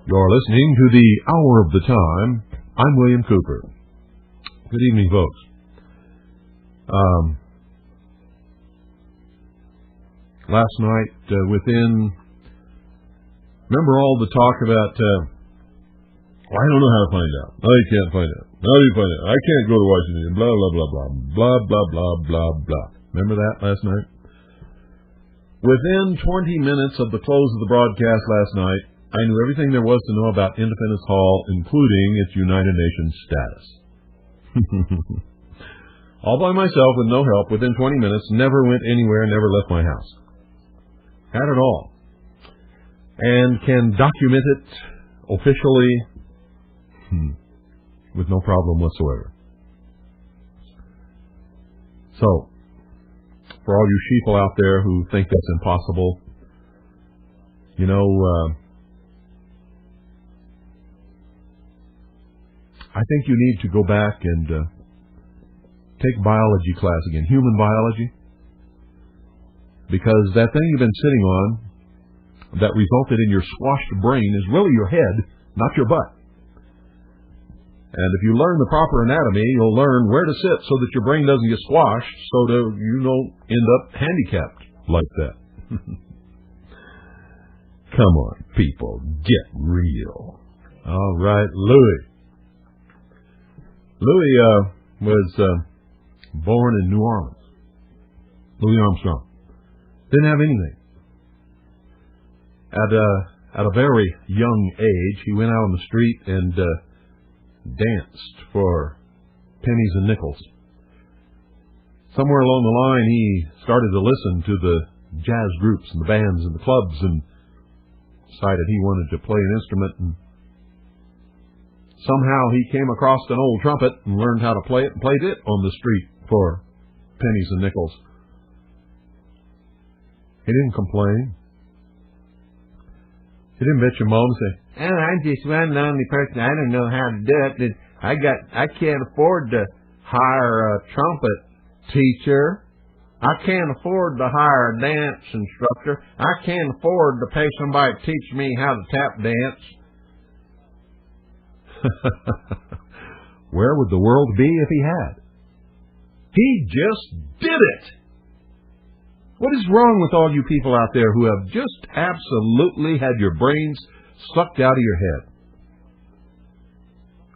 You're listening to the Hour of the Time. I'm William Cooper. Good evening, folks. Last night, remember all the talk about, I don't know how to find out. No, you can't find out. No, you find out. I can't go to Washington. Blah, blah, blah, blah, blah, blah, blah, blah, blah. Remember that last night? Within 20 minutes of the close of the broadcast last night, I knew everything there was to know about Independence Hall, including its United Nations status. All by myself with no help, within 20 minutes, never went anywhere, never left my house. Had it all. And can document it officially with no problem whatsoever. So, for all you sheeple out there who think that's impossible, I think you need to go back and take biology class again, human biology, because that thing you've been sitting on that resulted in your squashed brain is really your head, not your butt. And if you learn the proper anatomy, you'll learn where to sit so that your brain doesn't get squashed, so that you don't end up handicapped like that. Come on, people, get real. All right, Louis. Louis was born in New Orleans. Louis Armstrong. Didn't have anything. At a very young age, he went out on the street and danced for pennies and nickels. Somewhere along the line, he started to listen to the jazz groups and the bands and the clubs and decided he wanted to play an instrument. And somehow he came across an old trumpet and learned how to play it and played it on the street for pennies and nickels. He didn't complain. He didn't bitch and moan and say, I'm just one lonely person. I don't know how to do it. I can't afford to hire a trumpet teacher. I can't afford to hire a dance instructor. I can't afford to pay somebody to teach me how to tap dance. Where would the world be if he had? He just did it. What is wrong with all you people out there who have just absolutely had your brains sucked out of your head?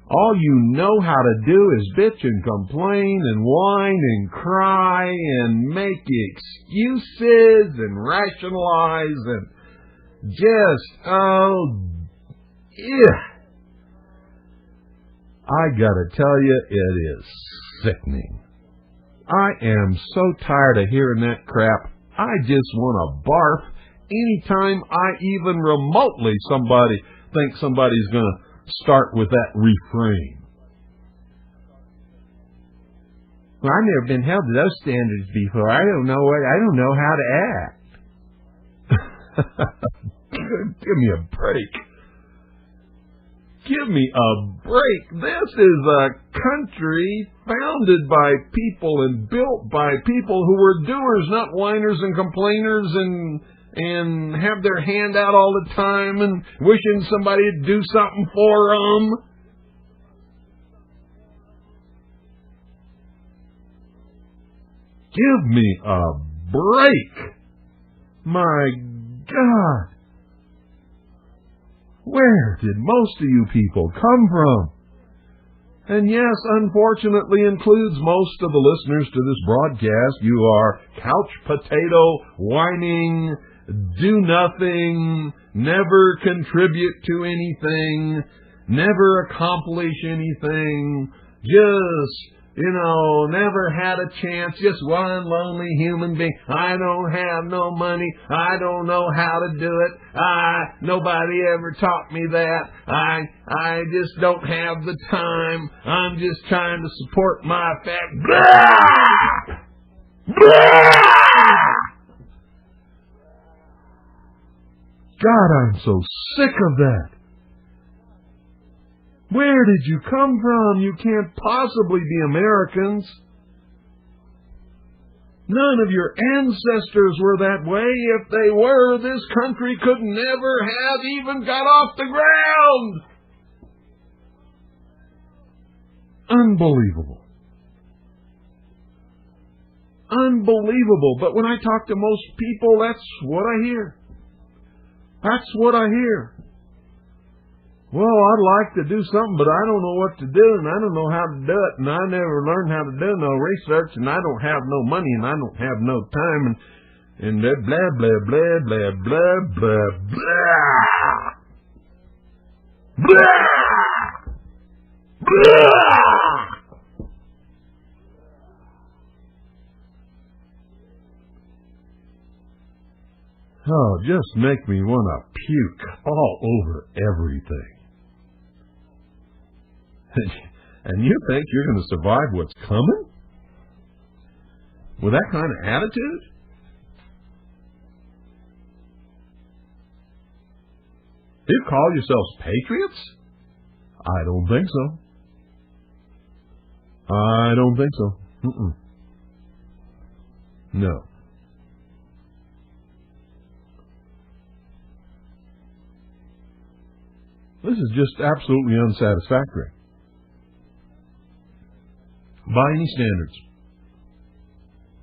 All you know how to do is bitch and complain and whine and cry and make excuses and rationalize and just, I gotta tell you, it is sickening. I am so tired of hearing that crap. I just want to barf anytime I even remotely think somebody's going to start with that refrain. Well, I've never been held to those standards before. I don't know how to act. Give me a break. Give me a break. This is a country founded by people and built by people who were doers, not whiners and complainers and have their hand out all the time and wishing somebody would do something for them. Give me a break. My God. Where did most of you people come from? And yes, unfortunately includes most of the listeners to this broadcast. You are couch potato, whining, do nothing, never contribute to anything, never accomplish anything, just, never had a chance, just one lonely human being. I don't have no money. I don't know how to do it. Nobody ever taught me that. I just don't have the time. I'm just trying to support my family. Blah! Blah! God, I'm so sick of that. Where did you come from? You can't possibly be Americans. None of your ancestors were that way. If they were, this country could never have even got off the ground. Unbelievable. Unbelievable. But when I talk to most people, that's what I hear. That's what I hear. Well, I'd like to do something, but I don't know what to do, and I don't know how to do it, and I never learned how to do no research, and I don't have no money, and I don't have no time, and blah, blah, blah, blah, blah, blah, blah, blah. Blah! Blah! Oh, just make me want to puke all over everything. And you think you're going to survive what's coming? With that kind of attitude? You call yourselves patriots? I don't think so. I don't think so. No. This is just absolutely unsatisfactory. By any standards.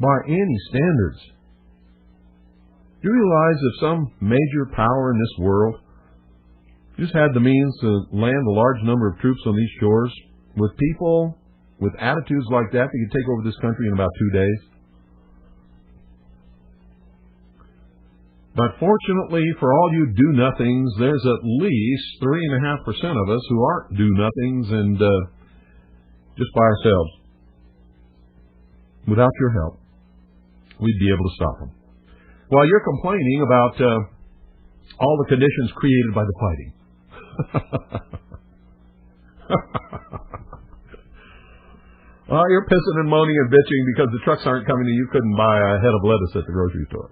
By any standards. Do you realize if some major power in this world just had the means to land a large number of troops on these shores, with people with attitudes like that, they could take over this country in about 2 days? But fortunately for all you do-nothings, there's at least 3.5% of us who aren't do-nothings, and just by ourselves. Without your help, we'd be able to stop them. While you're complaining about all the conditions created by the fighting. Well, you're pissing and moaning and bitching because the trucks aren't coming and you couldn't buy a head of lettuce at the grocery store.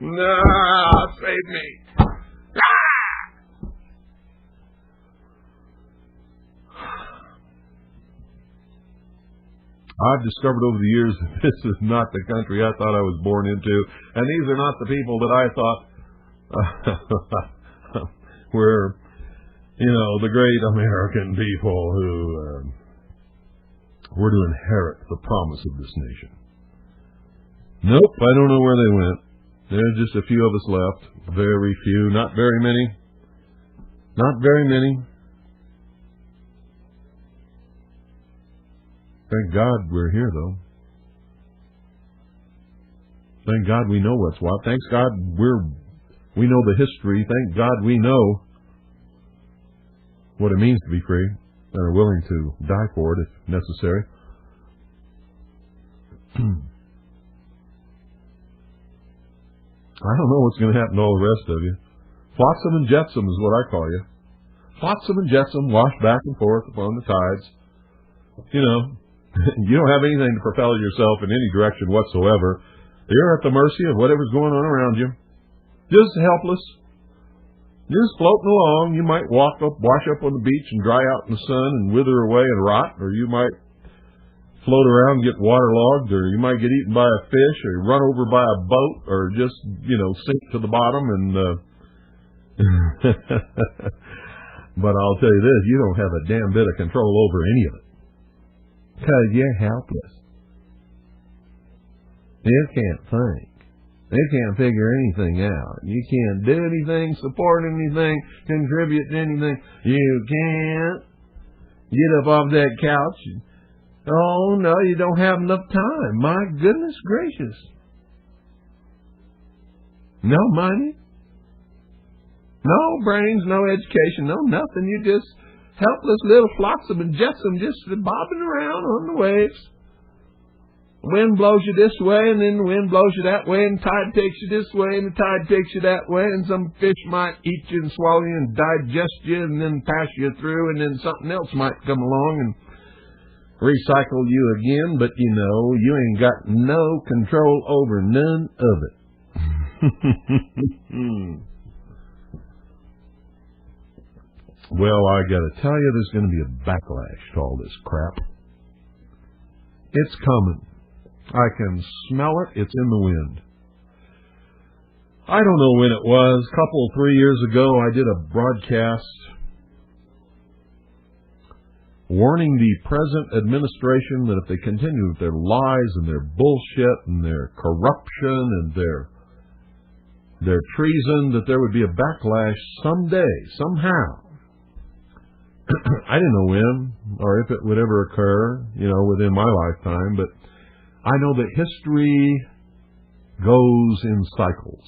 No, save me. I've discovered over the years that this is not the country I thought I was born into, and these are not the people that I thought were, the great American people who were to inherit the promise of this nation. Nope, I don't know where they went. There's just a few of us left. Very few, not very many. Not very many. Thank God we're here, though. Thank God we know what's what. Thank God we know the history. Thank God we know what it means to be free and are willing to die for it if necessary. I don't know what's going to happen to all the rest of you. Flotsam and jetsam is what I call you. Flotsam and jetsam, wash back and forth upon the tides. You don't have anything to propel yourself in any direction whatsoever. You're at the mercy of whatever's going on around you. Just helpless. Just floating along. You might wash up on the beach and dry out in the sun and wither away and rot, or you might float around and get waterlogged, or you might get eaten by a fish, or run over by a boat, or just, sink to the bottom. And but I'll tell you this, you don't have a damn bit of control over any of it. Because you're helpless. You can't think. You can't figure anything out. You can't do anything, support anything, contribute to anything. You can't get up off that couch. Oh, no, you don't have enough time. My goodness gracious. No money. No brains, no education, no nothing. You just helpless little flotsam and jetsam just bobbing around on the waves. The wind blows you this way, and then the wind blows you that way, and the tide takes you this way, and the tide takes you that way, and some fish might eat you and swallow you and digest you and then pass you through, and then something else might come along and recycle you again, but you ain't got no control over none of it. Well, I gotta tell you, there's gonna be a backlash to all this crap. It's coming. I can smell it. It's in the wind. I don't know when it was. A 3 years ago, I did a broadcast warning the present administration that if they continue with their lies and their bullshit and their corruption and their treason, that there would be a backlash someday, somehow. I didn't know when or if it would ever occur, within my lifetime, but I know that history goes in cycles.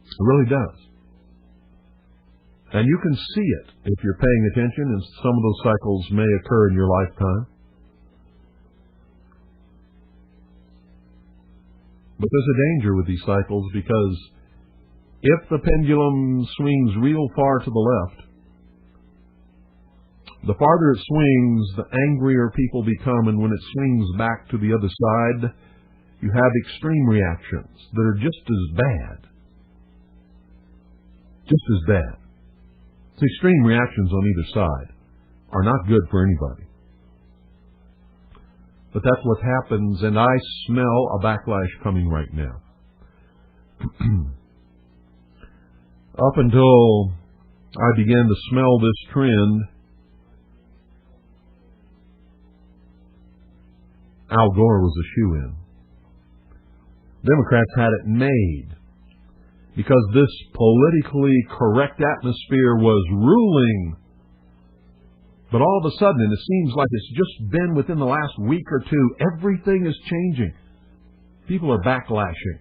It really does. And you can see it if you're paying attention, and some of those cycles may occur in your lifetime. But there's a danger with these cycles, because if the pendulum swings real far to the left, the farther it swings, the angrier people become, and when it swings back to the other side, you have extreme reactions that are just as bad. Just as bad. So extreme reactions on either side are not good for anybody. But that's what happens, and I smell a backlash coming right now. Up until I began to smell this trend, Al Gore was a shoo-in. Democrats had it made because this politically correct atmosphere was ruling. But all of a sudden, and it seems like it's just been within the last week or two, everything is changing. People are backlashing.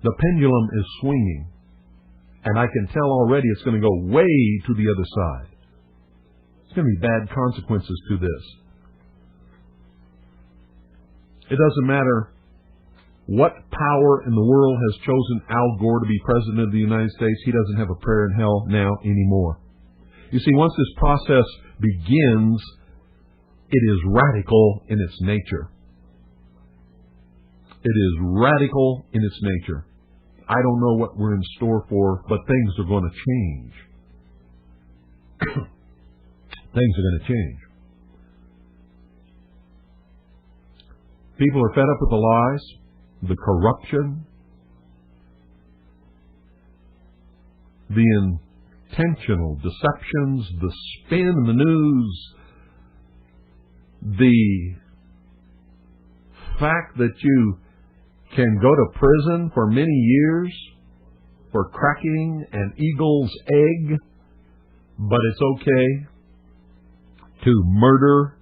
The pendulum is swinging. And I can tell already it's going to go way to the other side. There's going to be bad consequences to this. It doesn't matter what power in the world has chosen Al Gore to be president of the United States. He doesn't have a prayer in hell now anymore. You see, once this process begins, it is radical in its nature. It is radical in its nature. I don't know what we're in store for, but things are going to change. Things are going to change. People are fed up with the lies, the corruption, the intentional deceptions, the spin in the news, the fact that you can go to prison for many years for cracking an eagle's egg, but it's okay to murder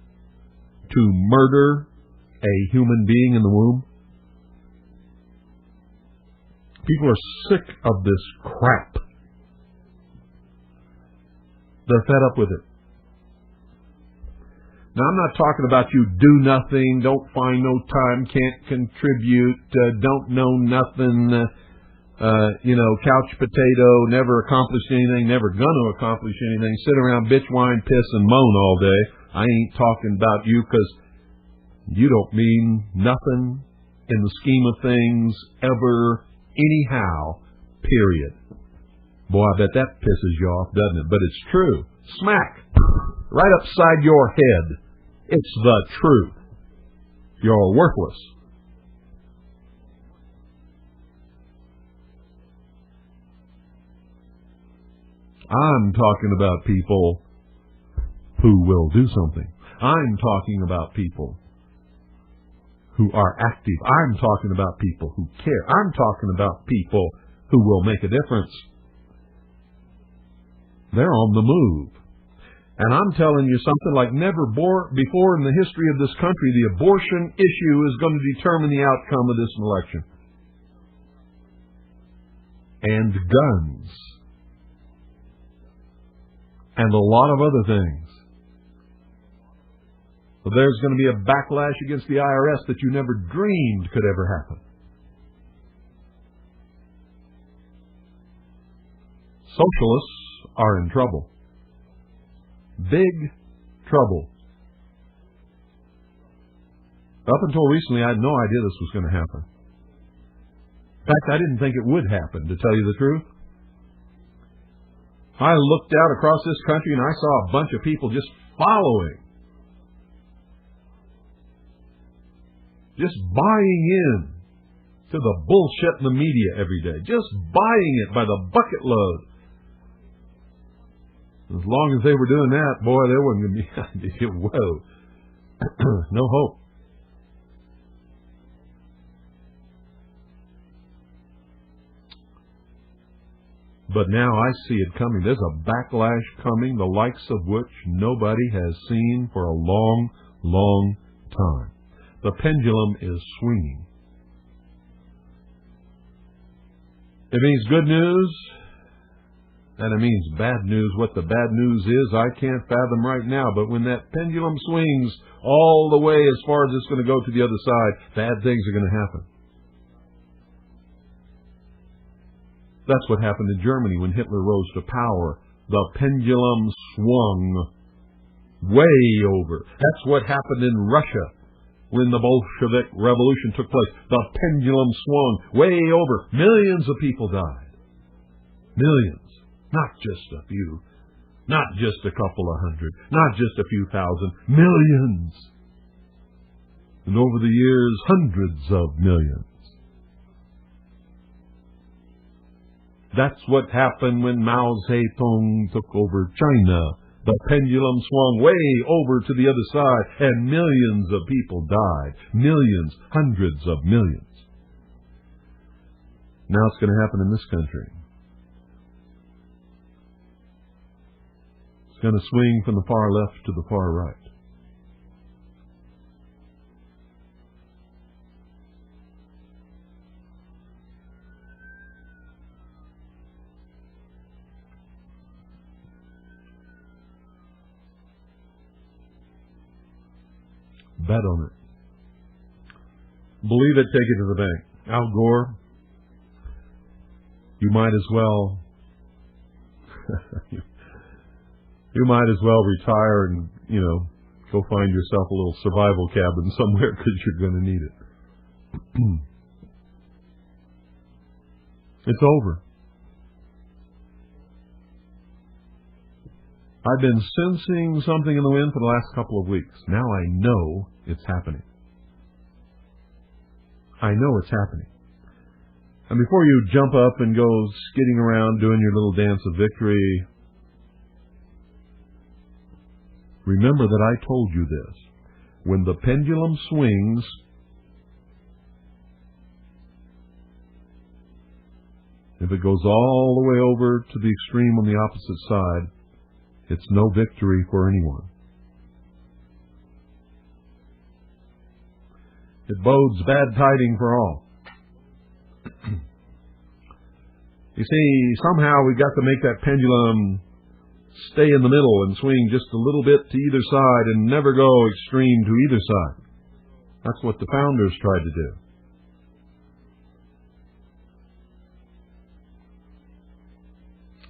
a human being in the womb. People are sick of this crap. They're fed up with it. Now, I'm not talking about you do nothing, don't find no time, can't contribute, don't know nothing, couch potato, never accomplished anything, never gonna accomplish anything, sit around, bitch, whine, piss, and moan all day. I ain't talking about you, because you don't mean nothing in the scheme of things ever, anyhow, period. Boy, I bet that pisses you off, doesn't it? But it's true. Smack. Right upside your head. It's the truth. You're worthless. I'm talking about people who will do something. I'm talking about people who are active. I'm talking about people who care. I'm talking about people who will make a difference. They're on the move. And I'm telling you something like never before in the history of this country, the abortion issue is going to determine the outcome of this election. And guns. And a lot of other things. But there's going to be a backlash against the IRS that you never dreamed could ever happen. Socialists are in trouble. Big trouble. Up until recently, I had no idea this was going to happen. In fact, I didn't think it would happen, to tell you the truth. I looked out across this country and I saw a bunch of people just following just buying in to the bullshit in the media every day. Just buying it by the bucket load. As long as they were doing that, boy, there wasn't going to be, whoa, no hope. But now I see it coming. There's a backlash coming, the likes of which nobody has seen for a long, long time. The pendulum is swinging. It means good news, and it means bad news. What the bad news is, I can't fathom right now. But when that pendulum swings all the way as far as it's going to go to the other side, bad things are going to happen. That's what happened in Germany when Hitler rose to power. The pendulum swung way over. That's what happened in Russia when the Bolshevik Revolution took place. The pendulum swung way over. Millions of people died. Millions. Not just a few. Not just a couple of hundred. Not just a few thousand. Millions. And over the years, hundreds of millions. That's what happened when Mao Zedong took over China. The pendulum swung way over to the other side, and millions of people died. Millions, hundreds of millions. Now it's going to happen in this country. It's going to swing from the far left to the far right. Bet on it. Believe it, take it to the bank. Al Gore, you might as well you might as well retire and, go find yourself a little survival cabin somewhere because you're going to need it. It's over. I've been sensing something in the wind for the last couple of weeks. Now I know it's happening. I know it's happening. And before you jump up and go skidding around doing your little dance of victory, remember that I told you this. When the pendulum swings, if it goes all the way over to the extreme on the opposite side, it's no victory for anyone. It bodes bad tidings for all. You see, somehow we've got to make that pendulum stay in the middle and swing just a little bit to either side and never go extreme to either side. That's what the founders tried to do.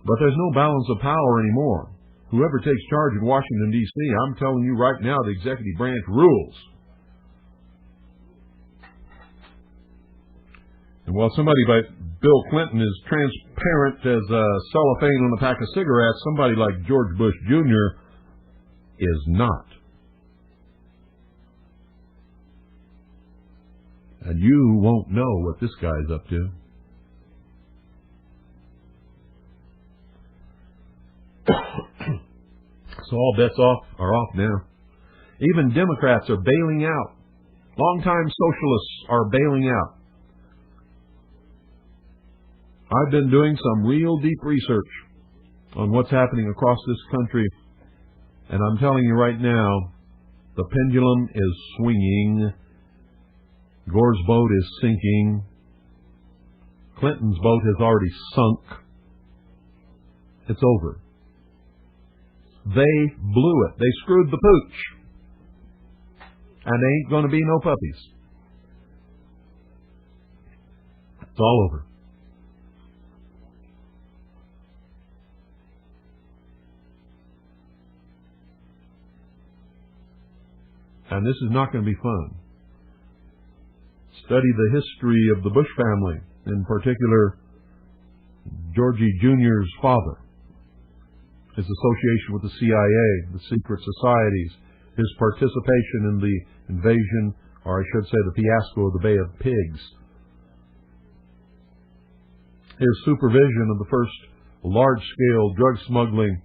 But there's no balance of power anymore. Whoever takes charge in Washington, D.C., I'm telling you right now, the executive branch rules. And while somebody like Bill Clinton is transparent as cellophane on a pack of cigarettes, somebody like George Bush Jr. is not. And you won't know what this guy's up to. So all bets are off now. Even Democrats are bailing out. Longtime socialists are bailing out. I've been doing some real deep research on what's happening across this country, and I'm telling you right now, the pendulum is swinging. Gore's boat is sinking. Clinton's boat has already sunk. It's over. They blew it. They screwed the pooch. And there ain't going to be no puppies. It's all over. And this is not going to be fun. Study the history of the Bush family, in particular Georgie Jr.'s father, his association with the CIA, the secret societies, his participation in the invasion or I should say the fiasco of the Bay of Pigs. His supervision of the first large-scale drug smuggling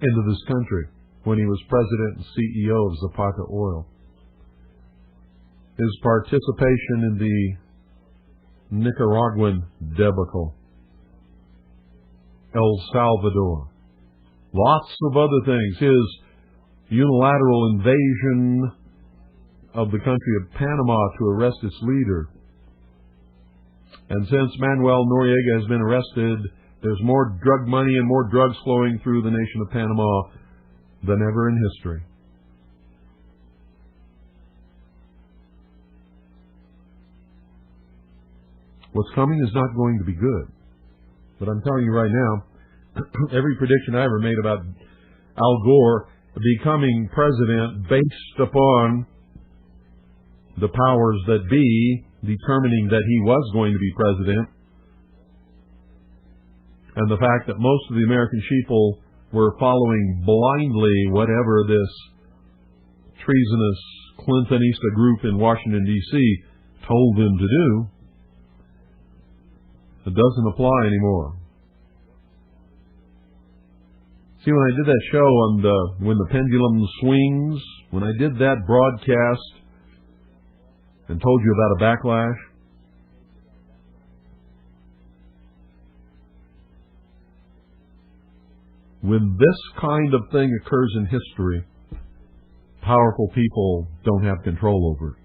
into this country when he was president and CEO of Zapata Oil. His participation in the Nicaraguan debacle, El Salvador, lots of other things. His unilateral invasion of the country of Panama to arrest its leader. And since Manuel Noriega has been arrested, there's more drug money and more drugs flowing through the nation of Panama than ever in history. What's coming is not going to be good. But I'm telling you right now, every prediction I ever made about Al Gore becoming president based upon the powers that be determining that he was going to be president, and the fact that most of the American sheeple were following blindly whatever this treasonous Clintonista group in Washington, D.C. told them to do, it doesn't apply anymore. See, when I did that show on When the Pendulum Swings, when I did that broadcast and told you about a backlash, when this kind of thing occurs in history, powerful people don't have control over it.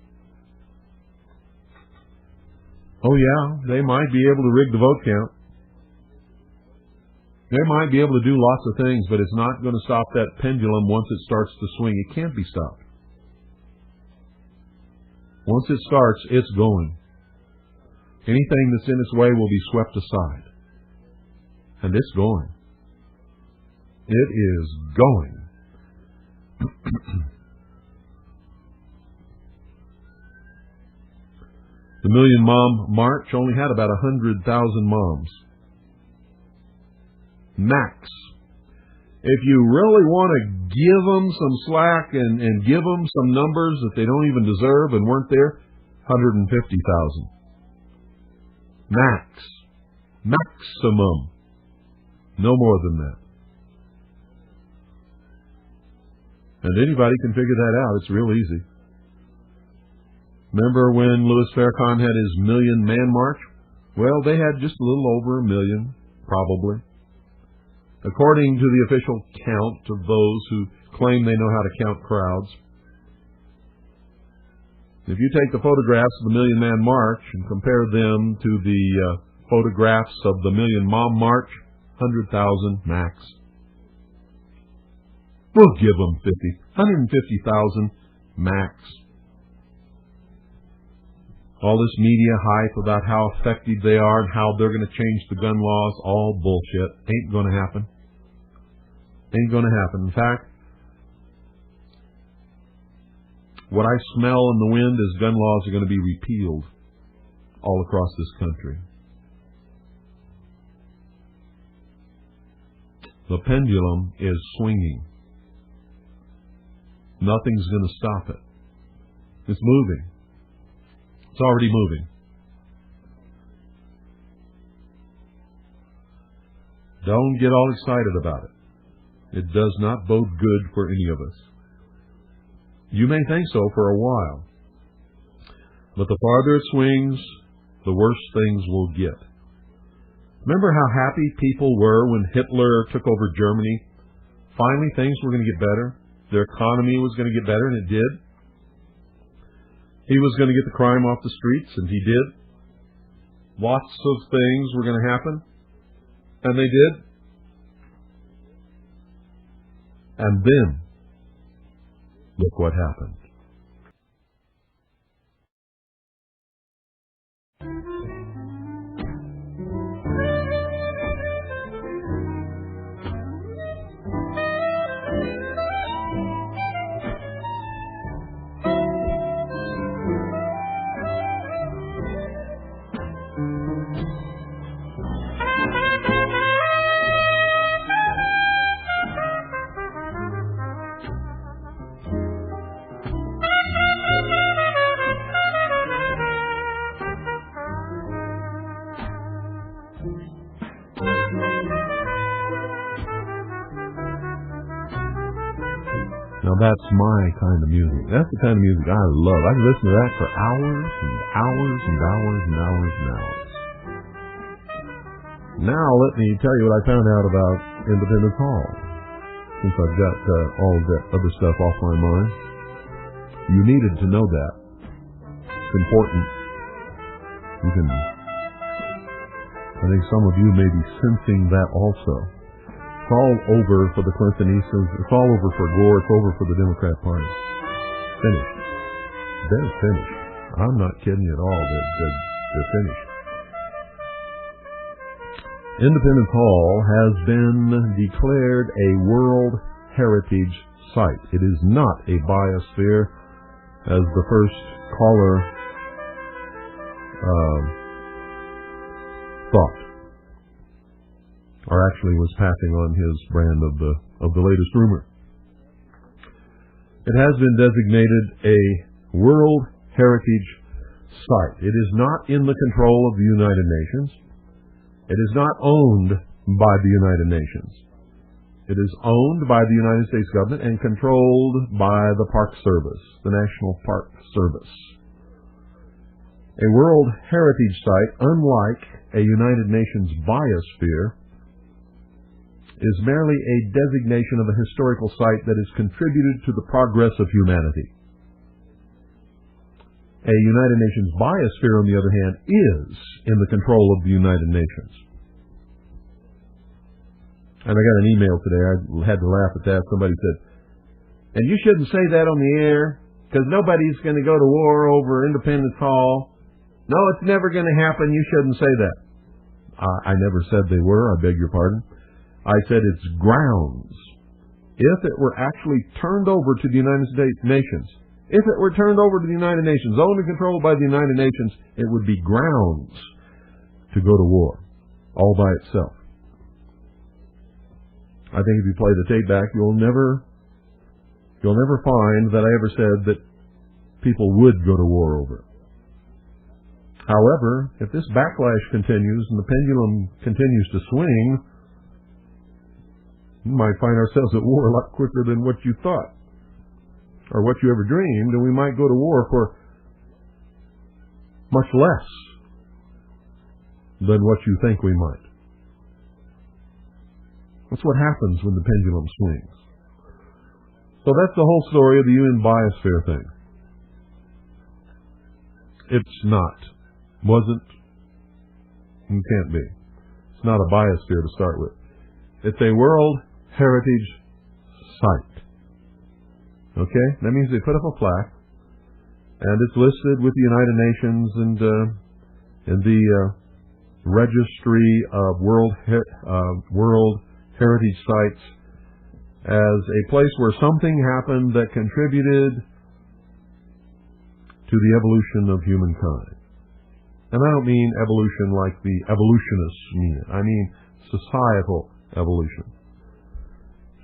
Oh yeah, they might be able to rig the vote count. They might be able to do lots of things, but it's not going to stop that pendulum once it starts to swing. It can't be stopped. Once it starts, it's going. Anything that's in its way will be swept aside. And it's going. It is going. The Million Mom March only had about 100,000 moms. Max. If you really want to give them some slack and give them some numbers that they don't even deserve and weren't there, 150,000. Max. Maximum. No more than that. And anybody can figure that out. It's real easy. Remember when Louis Farrakhan had his Million Man March? Well, they had just a little over 1 million, probably. According to the official count of those who claim they know how to count crowds. If you take the photographs of the Million Man March and compare them to the photographs of the Million Mom March, 100,000 max. We'll give them 150,000 max. All this media hype about how effective they are and how they're going to change the gun laws, all bullshit. Ain't going to happen. Ain't going to happen. In fact, what I smell in the wind is gun laws are going to be repealed all across this country. The pendulum is swinging. Nothing's going to stop it. It's moving. It's already moving. Don't get all excited about it. It does not bode good for any of us. You may think so for a while, but the farther it swings, the worse things will get. Remember how happy people were when Hitler took over Germany? Finally, things were going to get better. Their economy was going to get better, and it did. He was going to get the crime off the streets, and he did. Lots of things were going to happen, and they did. And then, look what happened. Now that's my kind of music. That's the kind of music I love. I can listen to that for hours and hours and hours and hours and hours. Now let me tell you what I found out about Independence Hall, since I've got all that other stuff off my mind. You needed to know that. It's important. I think some of you may be sensing that also. It's all over for the Clintonistas. It's all over for Gore. It's over for the Democrat Party. Finished. They're finished. I'm not kidding you at all. They're finished. Independence Hall has been declared a World Heritage Site. It is not a biosphere, as the first caller thought, or actually was passing on his brand of the latest rumor. It has been designated a World Heritage Site. It is not in the control of the United Nations. It is not owned by the United Nations. It is owned by the United States government and controlled by the Park Service, the National Park Service. A World Heritage Site, unlike a United Nations biosphere, is merely a designation of a historical site that has contributed to the progress of humanity. A United Nations biosphere, on the other hand, is in the control of the United Nations. And I got an email today. I had to laugh at that. Somebody said, and you shouldn't say that on the air, because nobody's going to go to war over Independence Hall. No, it's never going to happen. You shouldn't say that. I never said they were. I beg your pardon. I said it's grounds. If it were actually turned over to the United States nations, if it were turned over to the United Nations, owned and controlled by the United Nations, it would be grounds to go to war, all by itself. I think if you play the tape back, you'll never find that I ever said that people would go to war over it. However, if this backlash continues and the pendulum continues to swing, we might find ourselves at war a lot quicker than what you thought or what you ever dreamed, and we might go to war for much less than what you think we might. That's what happens when the pendulum swings. So that's the whole story of the UN biosphere thing. It's not, wasn't, and can't be. It's not a biosphere to start with. It's a World Heritage Site. Okay? That means they put up a plaque, and it's listed with the United Nations and in the Registry of World Heritage Sites as a place where something happened that contributed to the evolution of humankind. And I don't mean evolution like the evolutionists mean it. I mean societal evolution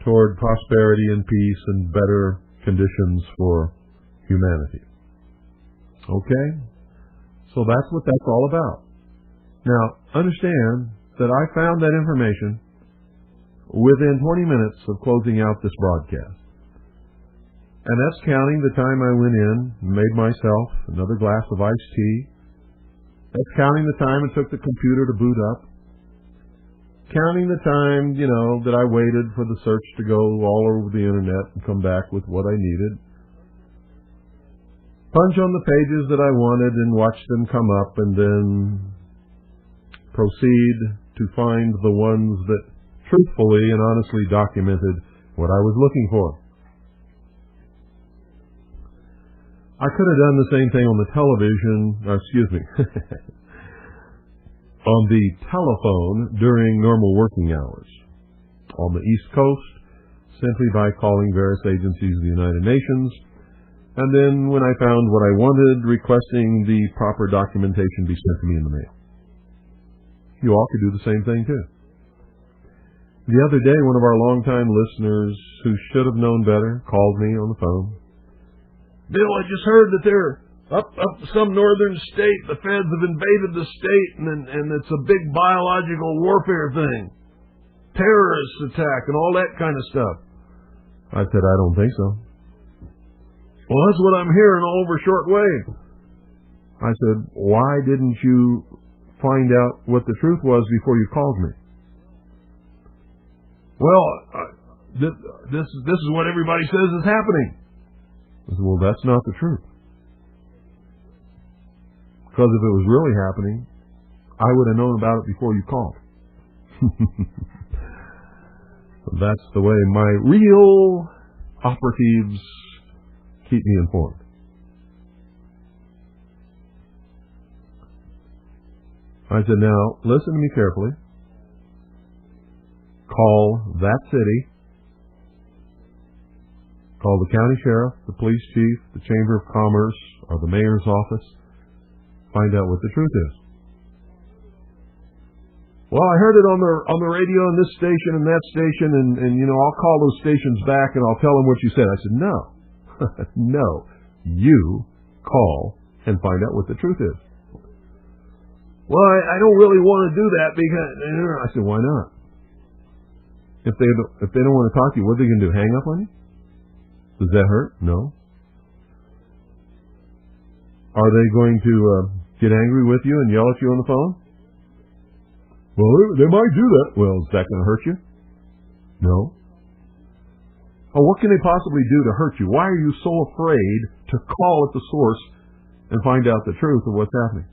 toward prosperity and peace and better conditions for humanity. Okay? So that's what that's all about. Now, understand that I found that information within 20 minutes of closing out this broadcast. And that's counting the time I went in and made myself another glass of iced tea. That's counting the time it took the computer to boot up. Counting the time, that I waited for the search to go all over the internet and come back with what I needed. Punch on the pages that I wanted and watch them come up, and then proceed to find the ones that truthfully and honestly documented what I was looking for. I could have done the same thing on the television, on the telephone during normal working hours. On the East Coast, simply by calling various agencies of the United Nations, and then when I found what I wanted, requesting the proper documentation be sent to me in the mail. You all could do the same thing too. The other day, one of our longtime listeners who should have known better called me on the phone. Bill, I just heard that they're up some northern state. The feds have invaded the state, and it's a big biological warfare thing. Terrorist attack and all that kind of stuff. I said, I don't think so. Well, that's what I'm hearing over shortwave. I said, why didn't you find out what the truth was before you called me? Well, this is what everybody says is happening. I said, well, that's not the truth. Because if it was really happening, I would have known about it before you called. That's the way my real operatives keep me informed. I said, now, listen to me carefully. Call that city. Call the county sheriff, the police chief, the chamber of commerce, or the mayor's office. Find out what the truth is. Well, I heard it on the radio on this station and that station, and I'll call those stations back and I'll tell them what you said. I said, no. No. You call and find out what the truth is. Well, I don't really want to do that because... I said, why not? If they don't want to talk to you, what are they going to do? Hang up on you? Does that hurt? No. Are they going to get angry with you and yell at you on the phone? Well, they might do that. Well, is that going to hurt you? No. Oh, what can they possibly do to hurt you? Why are you so afraid to call at the source and find out the truth of what's happening?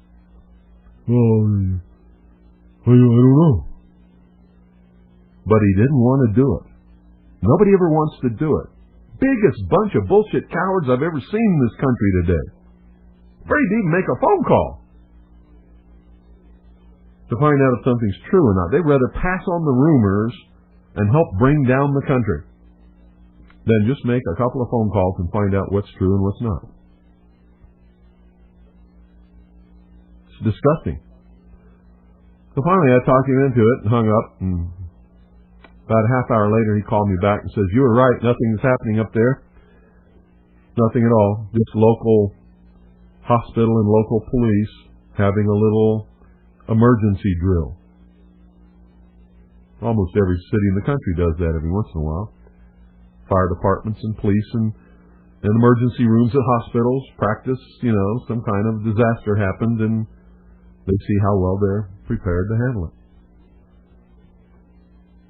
Well, I don't know. But he didn't want to do it. Nobody ever wants to do it. Biggest bunch of bullshit cowards I've ever seen in this country today. Afraid to even make a phone call to find out if something's true or not. They'd rather pass on the rumors and help bring down the country than just make a couple of phone calls and find out what's true and what's not. It's disgusting. So finally I talked him into it and hung up, and about a half hour later he called me back and says, you were right, nothing's happening up there. Nothing at all. Just local hospital and local police having a little emergency drill. Almost every city in the country does that every once in a while. Fire departments and police and emergency rooms at hospitals practice, some kind of disaster happened, and they see how well they're prepared to handle it.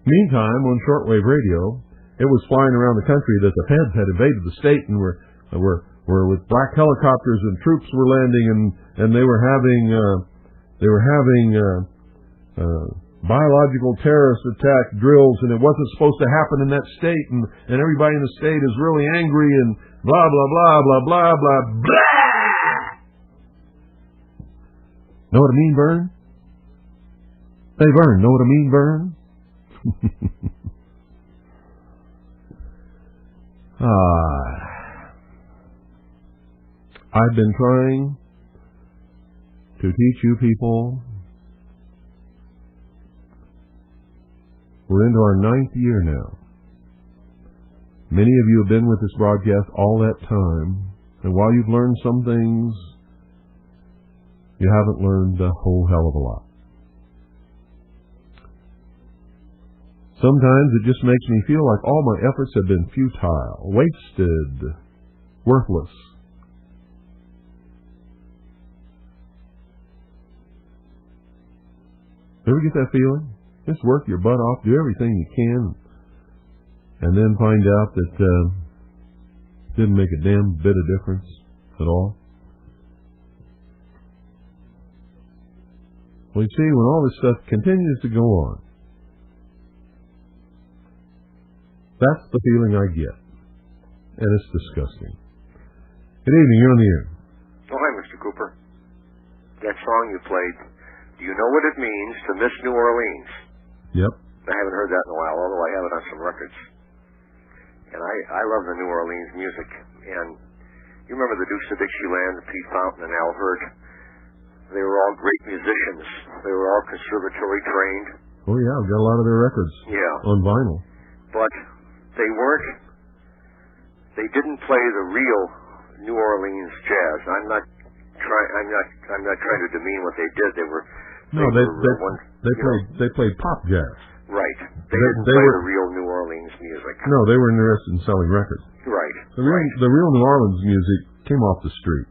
Meantime, on shortwave radio, it was flying around the country that the feds had invaded the state and were with black helicopters and troops were landing, and they were having biological terrorist attack drills, and it wasn't supposed to happen in that state, and everybody in the state is really angry, and blah blah blah blah blah blah blah. Know what I mean, Vern? Hey, Vern, know what I mean, Vern? I've been trying to teach you people. We're into our 9th year now. Many of you have been with this broadcast all that time, and while you've learned some things, you haven't learned a whole hell of a lot. Sometimes it just makes me feel like all my efforts have been futile, wasted, worthless. Ever get that feeling? Just work your butt off, do everything you can, and then find out that didn't make a damn bit of difference at all. Well, you see, when all this stuff continues to go on, that's the feeling I get, and it's disgusting. Good evening, you're on the air. Oh, hi, Mr. Cooper. That song you played, do you know what it means to miss New Orleans? Yep. I haven't heard that in a while, although I have it on some records. And I love the New Orleans music. And you remember the Dukes of Dixieland, Pete Fountain and Al Hurd? They were all great musicians. They were all conservatory trained. Oh, yeah, I've got a lot of their records on vinyl. But they didn't play the real New Orleans jazz. I'm not trying to demean what they did. They played pop jazz. Right. They didn't play the real New Orleans music. No, they were interested in selling records. Right. The real New Orleans music came off the street.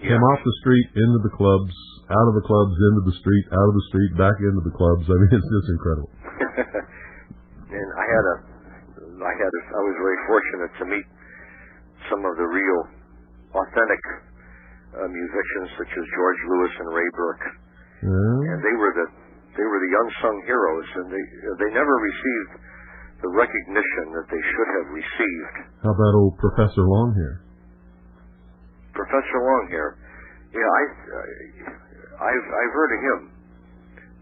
Yeah. Came off the street, into the clubs, out of the clubs, into the street, out of the street, back into the clubs. I mean, it's just incredible. And I was very fortunate to meet some of the real, authentic musicians, such as George Lewis and Ray Burke. And they were the unsung heroes, and they never received the recognition that they should have received. How about old Professor Longhair? Professor Longhair. Yeah, I've heard of him.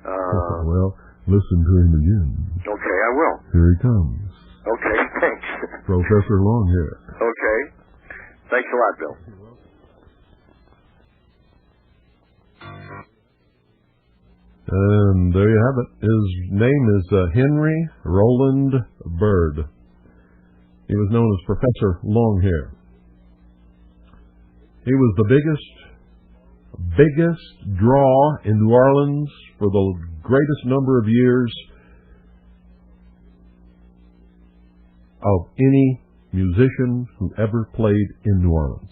Well, listen to him again. Okay, I will. Here he comes. Okay, thanks. Professor Longhair. Okay. Thanks a lot, Bill. And there you have it. His name is Henry Roland Byrd. He was known as Professor Longhair. He was the biggest draw in New Orleans for the greatest number of years of any musician who ever played in New Orleans.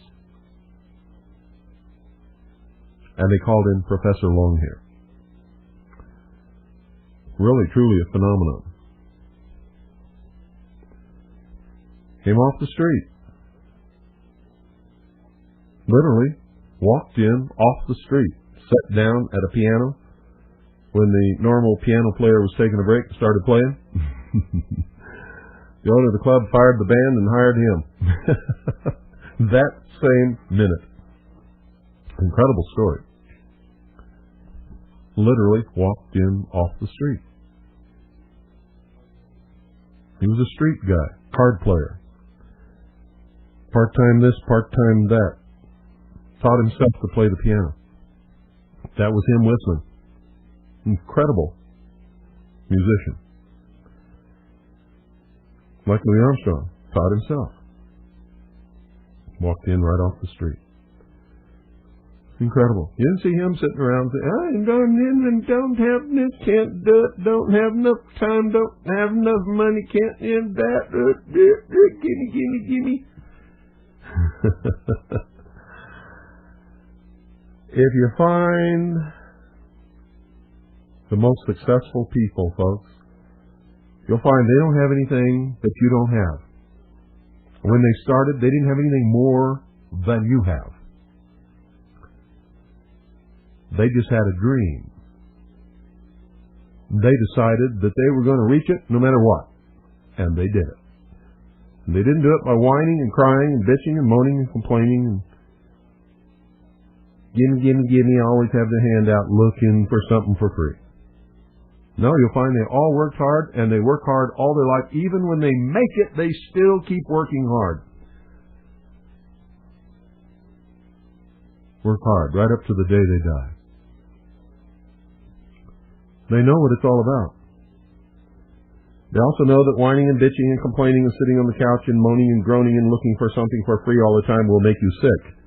And they called him Professor Longhair. Really, truly a phenomenon. Came off the street. Literally walked in off the street, sat down at a piano when the normal piano player was taking a break and started playing. The owner of the club fired the band and hired him. That same minute. Incredible story. Literally walked in off the street. He was a street guy, card player. Part-time this, part-time that. Taught himself to play the piano. That was him whistling. Incredible musician. Like Louis Armstrong, taught himself. Walked in right off the street. Incredible. You didn't see him sitting around saying, I ain't going in and don't have this, can't do it, don't have enough time, don't have enough money, can't end that, gimme. If you find the most successful people, folks, you'll find they don't have anything that you don't have. When they started, they didn't have anything more than you have. They just had a dream. They decided that they were going to reach it no matter what. And they did it. And they didn't do it by whining and crying and bitching and moaning and complaining and gimme, always have their hand out looking for something for free. No, you'll find they all worked hard, and they work hard all their life. Even when they make it, they still keep working hard. Work hard right up to the day they die. They know what it's all about. They also know that whining and bitching and complaining and sitting on the couch and moaning and groaning and looking for something for free all the time will make you sick.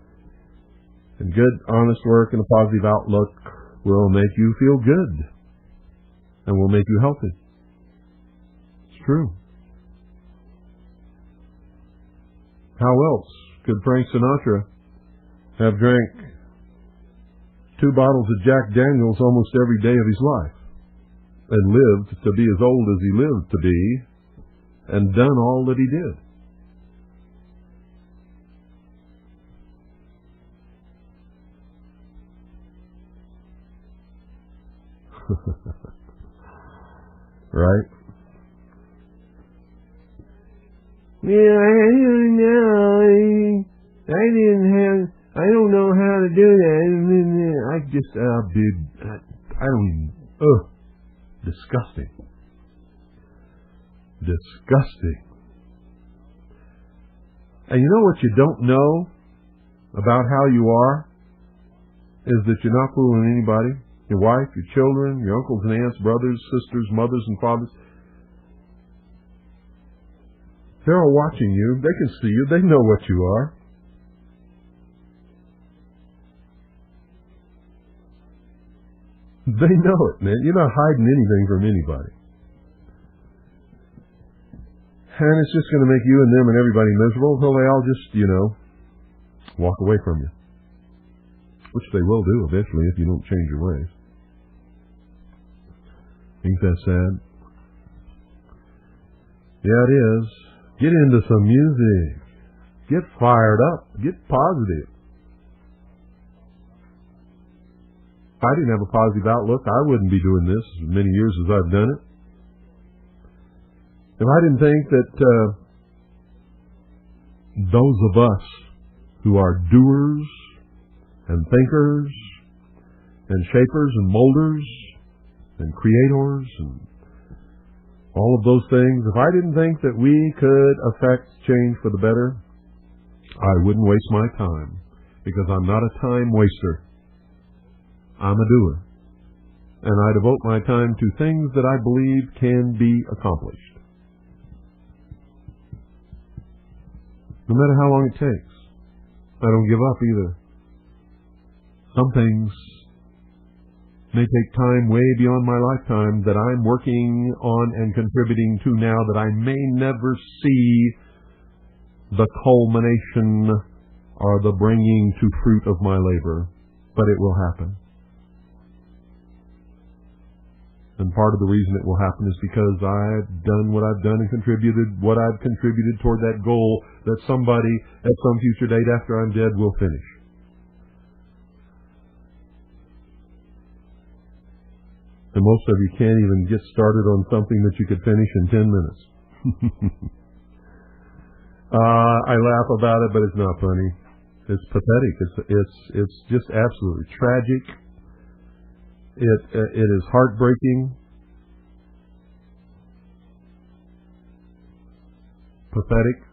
And good, honest work and a positive outlook will make you feel good and will make you healthy. It's true. How else could Frank Sinatra have drank 2 bottles of Jack Daniels almost every day of his life and lived to be as old as he lived to be and done all that he did? Right? Yeah, I don't know how to do that. I don't even, disgusting. Disgusting. And you know what you don't know about how you are? Is that you're not fooling anybody. Your wife, your children, your uncles and aunts, brothers, sisters, mothers and fathers. They're all watching you. They can see you. They know what you are. They know it, man. You're not hiding anything from anybody. And it's just going to make you and them and everybody miserable until they all just, walk away from you. Which they will do eventually if you don't change your ways. Ain't that sad? Yeah, it is. Get into some music. Get fired up. Get positive. If I didn't have a positive outlook, I wouldn't be doing this as many years as I've done it. If I didn't think that those of us who are doers and thinkers and shapers and molders and creators and all of those things, if I didn't think that we could affect change for the better, I wouldn't waste my time, because I'm not a time waster. I'm a doer. And I devote my time to things that I believe can be accomplished. No matter how long it takes. I don't give up either. Some things may take time way beyond my lifetime that I'm working on and contributing to now that I may never see the culmination or the bringing to fruit of my labor. But it will happen. And part of the reason it will happen is because I've done what I've done and contributed what I've contributed toward that goal that somebody at some future date after I'm dead will finish. And most of you can't even get started on something that you could finish in 10 minutes. I laugh about it, but it's not funny. It's pathetic. It's just absolutely tragic. It is heartbreaking, pathetic.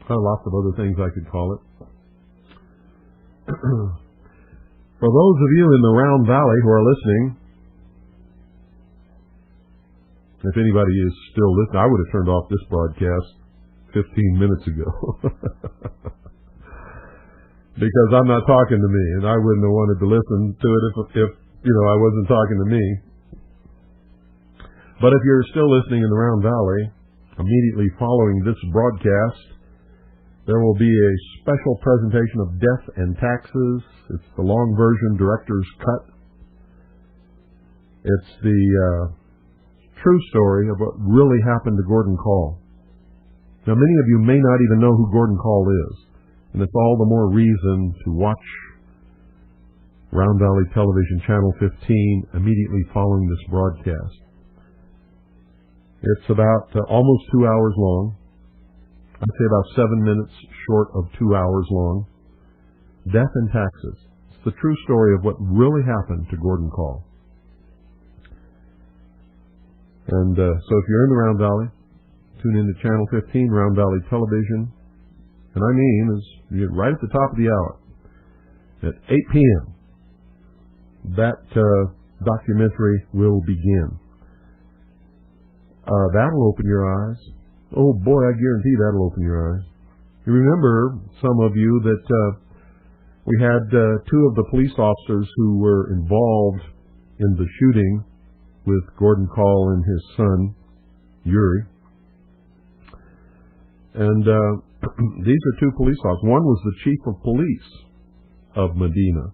Lots of other things I could call it. For those of you in the Round Valley who are listening, if anybody is still listening, I would have turned off this broadcast 15 minutes ago. Because I'm not talking to me, and I wouldn't have wanted to listen to it if I wasn't talking to me. But if you're still listening in the Round Valley, immediately following this broadcast, there will be a special presentation of Death and Taxes. It's the long version director's cut. It's the true story of what really happened to Gordon Call. Now, many of you may not even know who Gordon Call is, and it's all the more reason to watch Round Valley Television Channel 15 immediately following this broadcast. It's about almost 2 hours long. I'd say about 7 minutes short of 2 hours long. Death and Taxes. It's the true story of what really happened to Gordon Call. And so if you're in the Round Valley, tune in to Channel 15, Round Valley Television. And I mean, is right at the top of the hour. At 8 p.m., that documentary will begin. That'll open your eyes. Oh boy, I guarantee that'll open your eyes. You remember, some of you, that we had two of the police officers who were involved in the shooting with Gordon Call and his son, Yuri. And these are two police officers. One was the chief of police of Medina,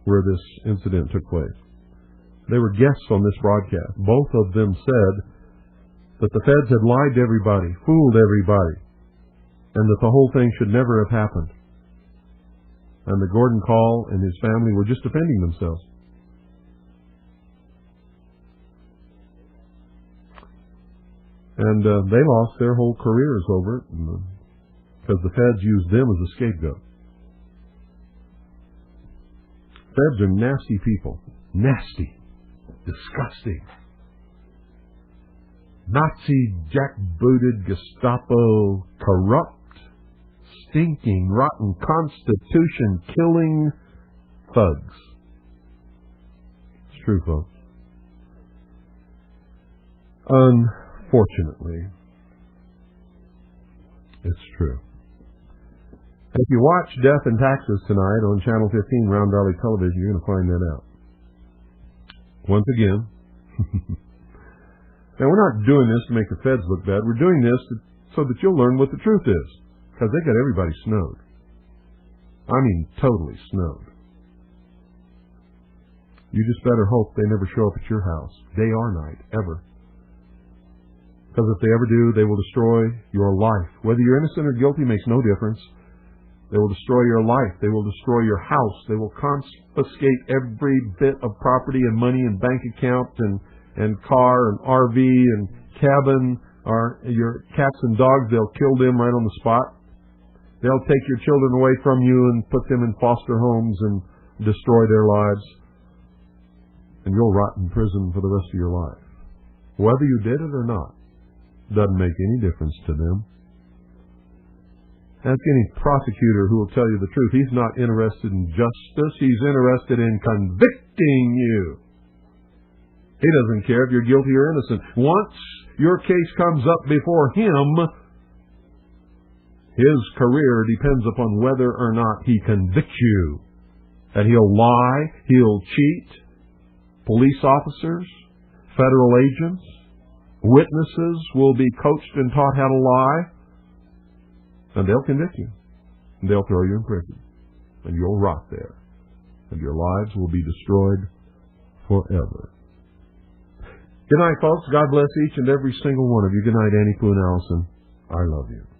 where this incident took place. They were guests on this broadcast. Both of them said that the feds had lied to everybody, fooled everybody, and that the whole thing should never have happened. And that Gordon Call and his family were just defending themselves. And they lost their whole careers over it because the feds used them as a scapegoat. Feds are nasty people. Nasty. Disgusting. Nazi, jackbooted, Gestapo, corrupt, stinking, rotten, constitution-killing thugs. It's true, folks. Unfortunately, it's true. If you watch Death and Taxes tonight on Channel 15, Round Valley Television, you're going to find that out. Once again, Now, we're not doing this to make the feds look bad. We're doing this so that you'll learn what the truth is. Because they got everybody snowed. I mean, totally snowed. You just better hope they never show up at your house, day or night, ever. Because if they ever do, they will destroy your life. Whether you're innocent or guilty makes no difference. They will destroy your life. They will destroy your house. They will confiscate every bit of property and money and bank account and car and RV and cabin, or your cats and dogs. They'll kill them right on the spot. They'll take your children away from you and put them in foster homes and destroy their lives. And you'll rot in prison for the rest of your life. Whether you did it or not doesn't make any difference to them. Ask any prosecutor who will tell you the truth. He's not interested in justice. He's interested in convicting you. He doesn't care if you're guilty or innocent. Once your case comes up before him, his career depends upon whether or not he convicts you. And he'll lie, he'll cheat. Police officers, federal agents, witnesses will be coached and taught how to lie. And they'll convict you. And they'll throw you in prison. And you'll rot there. And your lives will be destroyed forever. Good night, folks. God bless each and every single one of you. Good night, Annie Pooh and Allison. I love you.